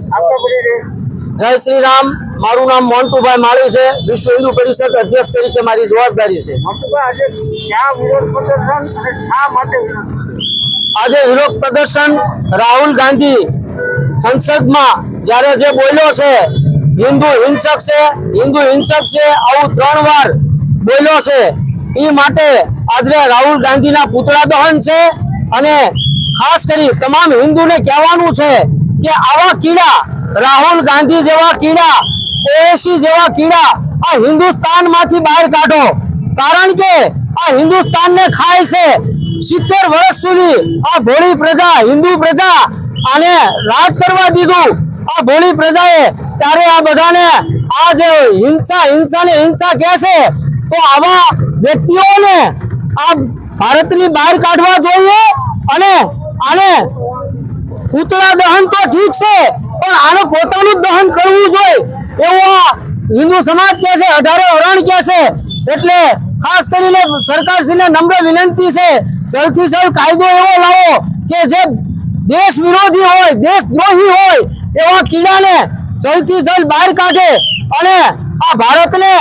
आपका परिचय? जय श्री राम। मारू नाम मोंटूभाई माळी है। विश्व हिंदू परिषद अध्यक्ष तरीके मारी जवाबदारी है। મોન્ટુભાઈ, આજે ક્યાં વિરોધ પ્રદર્શન અને શા માટે વિરોધ પ્રદર્શન? आज विरोध प्रदर्शन राहुल गांधी संसद में जયારે जे बोल्यो छे हिंदू हिंसक छे आવું 3 વાર बोल्यो छे ई माटे आज राहुल गांधी ना पुतळा दहन छे अने खास करी तमाम हिंदू ने कहेवानुं छे के आवा कीड़ा राहुल गांधी जेवा कीड़ा ओएसी जेवा कीड़ा आ हिंदुस्तान मांथी बहार काढो कारण के आ हिंदुस्तान ने खाय छे 70 वर्ष सुधी आ भोળી प्रजा हिंदू प्रजा आने राज करवा दीधुं आ भोળી प्रजाए त्यारे आ बधाने आ जे हिंसा ने हिंसा कहे छे तो आवा व्यक्तिओने आ भारतनी बहार काढवा जोईए अने आने पुतळा दहन तो ठीक छे पण आनो पोतानुं दहन करवुं जोईए एवो हिंदू समाज कहे छे 18 वरण कहे छे एटले खास करीने सरकारश्रीने नम्र विनंती छे जल्दी से जल्द कायदो एवो लावो के जे देश विरोधी होय देशद्रोही होय एवा कीड़ाने जल्दी से जल्द बहार काढे अने आ भारतने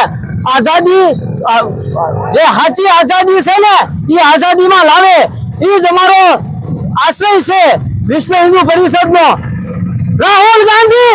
आजादी जे हाची आजादी छे ने ई आजादी में लावे ई ज अमारो आश्रय छे विश्व हिंदू परिषद नो। राहुल गांधी